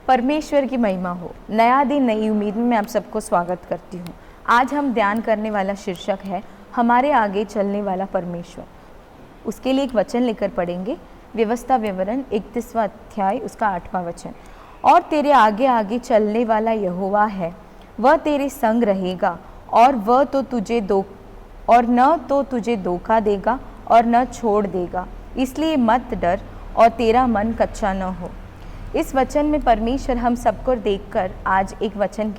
परमेश्वर की महिमा हो। नया दिन नई उम्मीद में मैं आप सबको स्वागत करती हूँ। आज हम ध्यान करने वाला शीर्षक है हमारे आगे चलने वाला परमेश्वर। उसके लिए एक वचन लेकर पढ़ेंगे, व्यवस्था विवरण 31वां अध्याय उसका 8वां वचन। और तेरे आगे आगे चलने वाला यहोवा है, वह तेरे संग रहेगा और वह तो तुझे न तो तुझे धोखा देगा और न छोड़ देगा, इसलिए मत डर और तेरा मन कच्चा न हो। इस वचन में परमेश्वर हम सबको देखकर आज एक वचन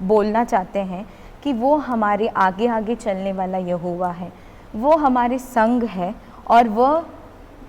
बोलना चाहते हैं कि वो हमारे आगे आगे चलने वाला यहोवा है, वो हमारे संग है और वह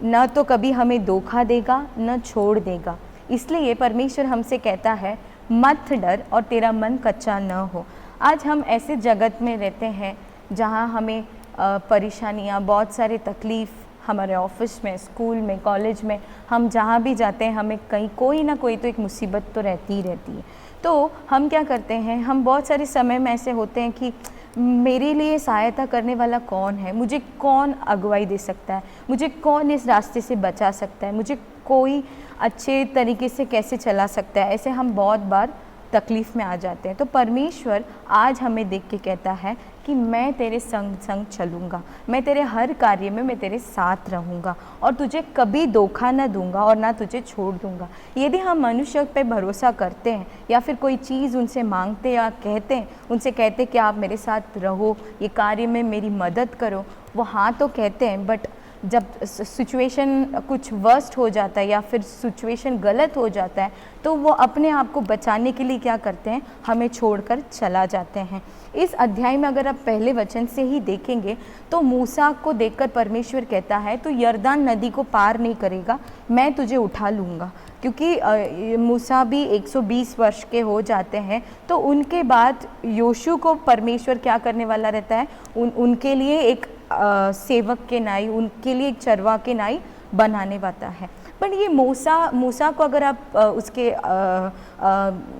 न तो कभी हमें धोखा देगा न छोड़ देगा। इसलिए परमेश्वर हमसे कहता है मत डर और तेरा मन कच्चा न हो। आज हम ऐसे जगत में रहते हैं जहाँ हमें परेशानियाँ, बहुत सारे तकलीफ़, हमारे ऑफिस में, स्कूल में, कॉलेज में, हम जहाँ भी जाते हैं हमें कहीं कोई ना कोई तो एक मुसीबत तो रहती ही रहती है। तो हम क्या करते हैं, हम बहुत सारे समय में ऐसे होते हैं कि मेरे लिए सहायता करने वाला कौन है, मुझे कौन अगुवाई दे सकता है, मुझे कौन इस रास्ते से बचा सकता है, मुझे कोई अच्छे तरीके से कैसे चला सकता है। ऐसे हम बहुत बार तकलीफ़ में आ जाते हैं। तो परमेश्वर आज हमें देख के कहता है कि मैं तेरे संग संग चलूँगा, मैं तेरे हर कार्य में मैं तेरे साथ रहूँगा और तुझे कभी धोखा न दूँगा और ना तुझे छोड़ दूँगा। यदि हम मनुष्य पे भरोसा करते हैं या फिर कोई चीज़ उनसे मांगते या कहते हैं, उनसे कहते कि आप मेरे साथ रहो, ये कार्य में मेरी मदद करो, वो हाँ तो कहते हैं, बट जब सिचुएशन कुछ वर्स्ट हो जाता है या फिर सिचुएशन गलत हो जाता है तो वो अपने आप को बचाने के लिए क्या करते हैं, हमें छोड़कर चला जाते हैं। इस अध्याय में अगर आप पहले वचन से ही देखेंगे तो मूसा को देखकर परमेश्वर कहता है तू यरदान नदी को पार नहीं करेगा, मैं तुझे उठा लूँगा। क्योंकि मूसा भी 120 वर्ष के हो जाते हैं तो उनके बाद योशू को परमेश्वर क्या करने वाला रहता है, उनके लिए एक सेवक के नाई, उनके लिए एक चरवा के नाई बनाने वाला है। पर ये मूसा को अगर आप उसके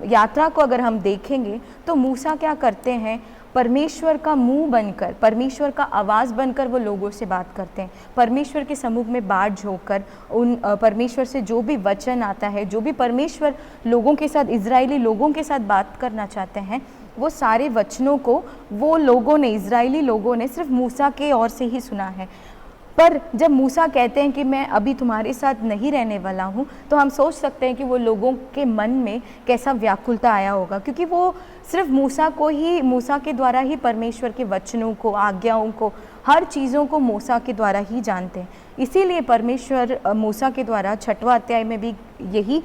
यात्रा को अगर हम देखेंगे तो मूसा क्या करते हैं, परमेश्वर का मुंह बनकर, परमेश्वर का आवाज़ बनकर वो लोगों से बात करते हैं। परमेश्वर के सम्मुख में बाट झोंककर उन परमेश्वर से जो भी वचन आता है, जो भी परमेश्वर लोगों के साथ, इजरायली लोगों के साथ बात करना चाहते हैं, वो सारे वचनों को वो लोगों ने, इजरायली लोगों ने सिर्फ मूसा के ओर से ही सुना है। पर जब मूसा कहते हैं कि मैं अभी तुम्हारे साथ नहीं रहने वाला हूँ, तो हम सोच सकते हैं कि वो लोगों के मन में कैसा व्याकुलता आया होगा, क्योंकि वो सिर्फ मूसा के द्वारा ही परमेश्वर के वचनों को, आज्ञाओं को, हर चीज़ों को मूसा के द्वारा ही जानते हैं। इसीलिए परमेश्वर मूसा के द्वारा 6वां अध्याय में भी यही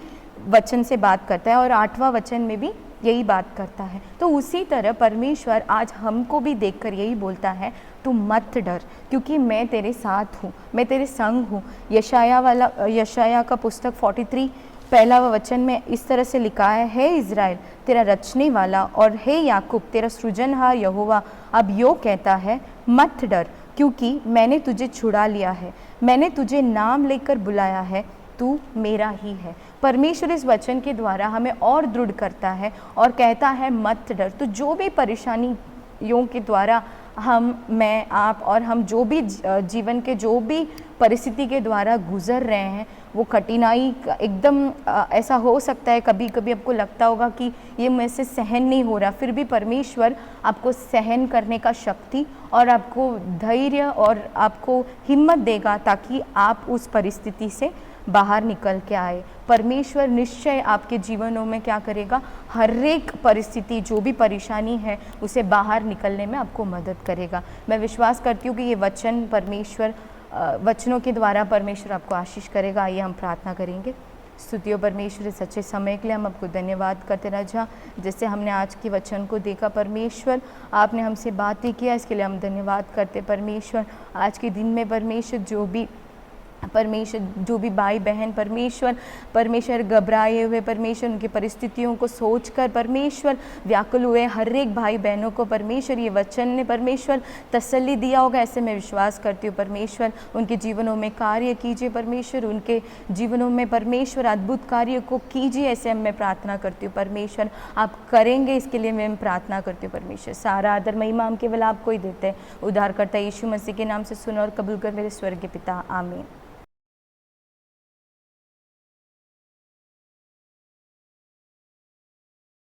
वचन से बात करता है और 8वां वचन में भी यही बात करता है। तो उसी तरह परमेश्वर आज हमको भी देखकर यही बोलता है तू मत डर, क्योंकि मैं तेरे साथ हूँ, मैं तेरे संग हूँ। यशाया का पुस्तक 43 पहला वचन में इस तरह से लिखा है इज़राइल तेरा रचने वाला और हे याकूब तेरा सृजनहार यहोवा अब यो कहता है मत डर, क्योंकि मैंने तुझे छुड़ा लिया है, मैंने तुझे नाम लेकर बुलाया है, तू मेरा ही है। परमेश्वर इस वचन के द्वारा हमें और दृढ़ करता है और कहता है मत डर। तो जो भी परेशानियों के द्वारा मैं, आप और हम जो भी जीवन के जो भी परिस्थिति के द्वारा गुजर रहे हैं, वो कठिनाई एकदम ऐसा हो सकता है, कभी कभी आपको लगता होगा कि ये मुझसे सहन नहीं हो रहा, फिर भी परमेश्वर आपको सहन करने का शक्ति और आपको धैर्य और आपको हिम्मत देगा ताकि आप उस परिस्थिति से बाहर निकल के आए। परमेश्वर निश्चय आपके जीवनों में क्या करेगा, हर एक परिस्थिति, जो भी परेशानी है, उसे बाहर निकलने में आपको मदद करेगा। मैं विश्वास करती हूँ कि ये वचनों के द्वारा परमेश्वर आपको आशीष करेगा। आइए हम प्रार्थना करेंगे। स्तुतियों परमेश्वर इस अच्छे समय के लिए हम आपको धन्यवाद करते राजा, जैसे हमने आज के वचन को देखा परमेश्वर, आपने हमसे बातें किया, इसके लिए हम धन्यवाद करते परमेश्वर। आज के दिन में परमेश्वर जो भी भाई बहन परमेश्वर घबराए हुए, परमेश्वर उनकी परिस्थितियों को सोचकर परमेश्वर व्याकुल हुए, हर एक भाई बहनों को परमेश्वर ये वचन ने परमेश्वर तसल्ली दिया होगा, ऐसे मैं विश्वास करती हूँ। परमेश्वर उनके जीवनों में कार्य कीजिए, परमेश्वर उनके जीवनों में परमेश्वर अद्भुत कार्य को कीजिए, ऐसे मैं प्रार्थना करती हूँ। परमेश्वर आप करेंगे, इसके लिए मैं प्रार्थना करती हूँ। परमेश्वर सारा आदर महिमा हम केवल आपको ही देते हैं। उद्धारकर्ता यीशु मसीह के नाम से सुन और कबूल कर मेरे स्वर्गीय पिता, आमीन।